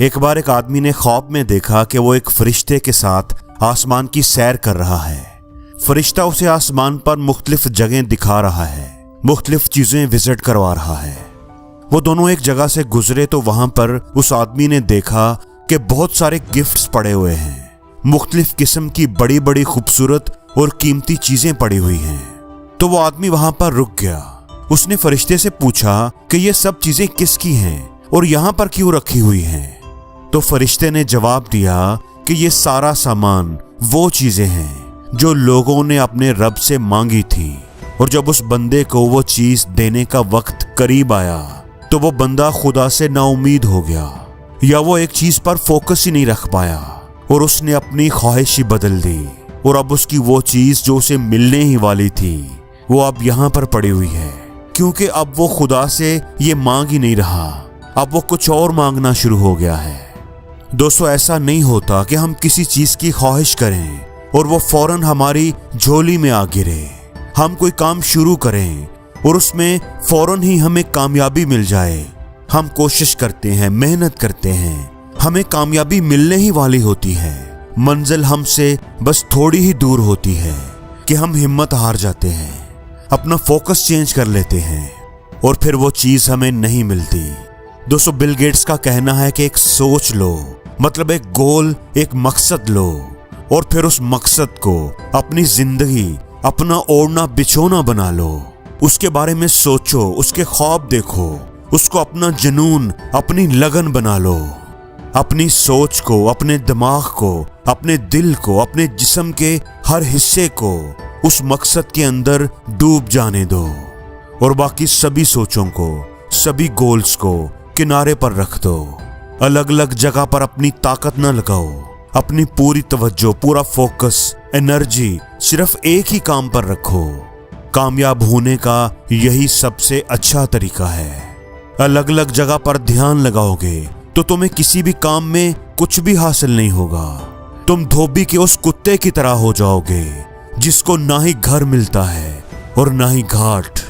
एक बार एक आदमी ने ख्वाब में देखा कि वो एक फरिश्ते के साथ आसमान की सैर कर रहा है। फरिश्ता उसे आसमान पर मुख्तलिफ जगह दिखा रहा है, मुख्तलिफ चीजें विजिट करवा रहा है। वो दोनों एक जगह से गुजरे तो वहां पर उस आदमी ने देखा कि बहुत सारे गिफ्ट्स पड़े हुए हैं, मुख्तलिफ किस्म की बड़ी बड़ी खूबसूरत और कीमती चीजें पड़ी हुई हैं। तो वो आदमी वहां पर रुक गया। उसने फरिश्ते से पूछा कि ये सब चीजें किसकी हैं और यहाँ पर क्यों रखी हुई हैं। तो फरिश्ते ने जवाब दिया कि ये सारा सामान वो चीजें हैं जो लोगों ने अपने रब से मांगी थी, और जब उस बंदे को वो चीज देने का वक्त करीब आया तो वो बंदा खुदा से नाउमीद हो गया, या वो एक चीज पर फोकस ही नहीं रख पाया और उसने अपनी ख्वाहिश ही बदल दी, और अब उसकी वो चीज जो उसे मिलने ही वाली थी वो अब यहाँ पर पड़ी हुई है, क्योंकि अब वो खुदा से ये मांग ही नहीं रहा, अब वो कुछ और मांगना शुरू हो गया है। दोस्तों, ऐसा नहीं होता कि हम किसी चीज की ख्वाहिश करें और वो फौरन हमारी झोली में आ गिरे। हम कोई काम शुरू करें और उसमें फौरन ही हमें कामयाबी मिल जाए। हम कोशिश करते हैं, मेहनत करते हैं, हमें कामयाबी मिलने ही वाली होती है। मंजिल हमसे बस थोड़ी ही दूर होती है कि हम हिम्मत हार जाते हैं, अपना फोकस चेंज कर लेते हैं और फिर वो चीज हमें नहीं मिलती। दोस्तों, बिल गेट्स का कहना है कि एक सोच लो, मतलब एक गोल, एक मकसद लो, और फिर उस मकसद को अपनी जिंदगी, अपना ओढ़ना बिछोना बना लो। उसके बारे में सोचो, उसके ख्वाब देखो, उसको अपना जुनून, अपनी लगन बना लो। अपनी सोच को, अपने दिमाग को, अपने दिल को, अपने जिस्म के हर हिस्से को उस मकसद के अंदर डूब जाने दो, और बाकी सभी सोचों को, सभी गोल्स को किनारे पर रख दो। अलग अलग जगह पर अपनी ताकत न लगाओ, अपनी पूरी तवज्जो, पूरा फोकस, एनर्जी सिर्फ एक ही काम पर रखो। कामयाब होने का यही सबसे अच्छा तरीका है। अलग अलग जगह पर ध्यान लगाओगे तो तुम्हें किसी भी काम में कुछ भी हासिल नहीं होगा। तुम धोबी के उस कुत्ते की तरह हो जाओगे जिसको ना ही घर मिलता है और ना ही घाट।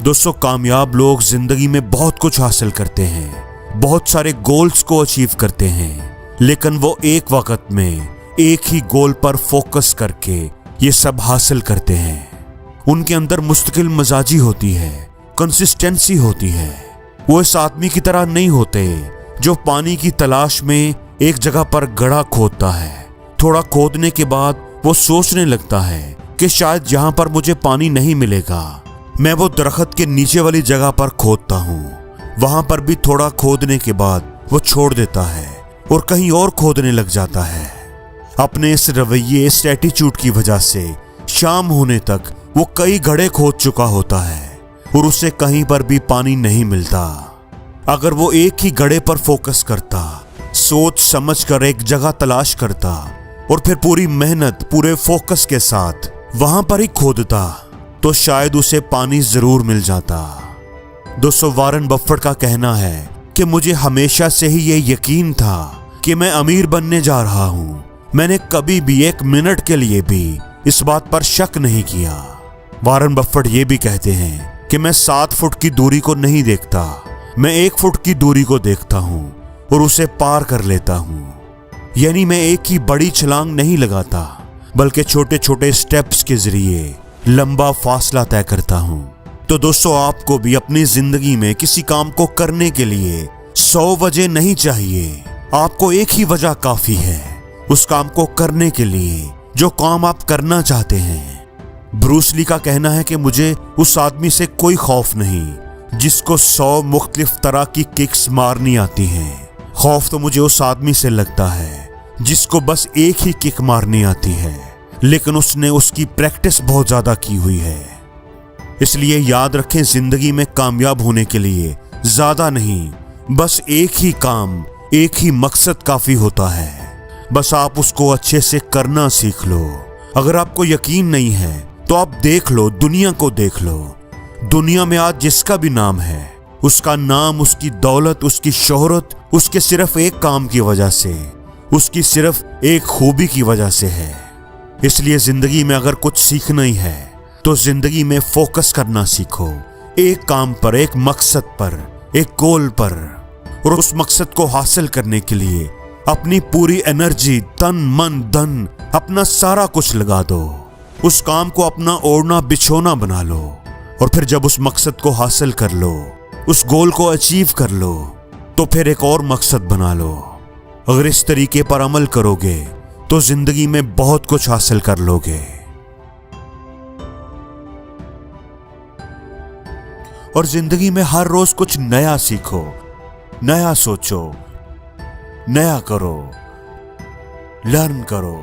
दोस्तों, कामयाब लोग जिंदगी में बहुत कुछ हासिल करते हैं, बहुत सारे गोल्स को अचीव करते हैं, लेकिन वो एक वक्त में एक ही गोल पर फोकस करके ये सब हासिल करते हैं। उनके अंदर मुस्तकिल मजाजी होती है, कंसिस्टेंसी होती है। वो इस आदमी की तरह नहीं होते जो पानी की तलाश में एक जगह पर गड्ढा खोदता है। थोड़ा खोदने के बाद वो सोचने लगता है कि शायद यहाँ पर मुझे पानी नहीं मिलेगा। मैं वो दरख्त के नीचे वाली जगह पर खोदता हूँ। वहां पर भी थोड़ा खोदने के बाद वो छोड़ देता है और कहीं और खोदने लग जाता है। अपने इस रवैये, इस एटीट्यूड की वजह से शाम होने तक वो कई गड्ढे खोद चुका होता है और उसे कहीं पर भी पानी नहीं मिलता। अगर वो एक ही गड्ढे पर फोकस करता, सोच समझ कर एक जगह तलाश करता और फिर पूरी मेहनत, पूरे फोकस के साथ वहां पर ही खोदता, तो शायद उसे पानी जरूर मिल जाता। दोस्तों, वॉरेन बफेट का कहना है कि मुझे हमेशा से ही ये यकीन था कि मैं अमीर बनने जा रहा हूं। मैंने कभी भी एक मिनट के लिए भी इस बात पर शक नहीं किया। वॉरेन बफेट ये भी कहते हैं कि मैं 7 फुट की दूरी को नहीं देखता, मैं 1 फुट की दूरी को देखता हूं और उसे पार कर लेता हूं। यानी मैं एक ही बड़ी छलांग नहीं लगाता, बल्कि छोटे छोटे स्टेप्स के जरिए लंबा फासला तय करता हूं। तो दोस्तों, आपको भी अपनी जिंदगी में किसी काम को करने के लिए 100 वजह नहीं चाहिए। आपको एक ही वजह काफी है उस काम को करने के लिए जो काम आप करना चाहते हैं। ब्रूस ली का कहना है कि मुझे उस आदमी से कोई खौफ नहीं जिसको 100 मुख्तलिफ तरह की किक्स मारनी आती हैं। खौफ तो मुझे उस आदमी से लगता है जिसको बस एक ही किक मारनी आती है, लेकिन उसने उसकी प्रैक्टिस बहुत ज्यादा की हुई है। इसलिए याद रखें, जिंदगी में कामयाब होने के लिए ज्यादा नहीं, बस एक ही काम, एक ही मकसद काफी होता है। बस आप उसको अच्छे से करना सीख लो। अगर आपको यकीन नहीं है तो आप देख लो, दुनिया को देख लो। दुनिया में आज जिसका भी नाम है, उसका नाम, उसकी दौलत, उसकी शोहरत उसके सिर्फ एक काम की वजह से, उसकी सिर्फ एक खूबी की वजह से है। इसलिए जिंदगी में अगर कुछ सीखना ही है तो जिंदगी में फोकस करना सीखो, एक काम पर, एक मकसद पर, एक गोल पर। और उस मकसद को हासिल करने के लिए अपनी पूरी एनर्जी, तन मन धन, अपना सारा कुछ लगा दो। उस काम को अपना ओढ़ना बिछोना बना लो और फिर जब उस मकसद को हासिल कर लो, उस गोल को अचीव कर लो, तो फिर एक और मकसद बना लो। अगर इस तरीके पर अमल करोगे तो जिंदगी में बहुत कुछ हासिल कर लोगे। और जिंदगी में हर रोज कुछ नया सीखो, नया सोचो, नया करो, लर्न करो।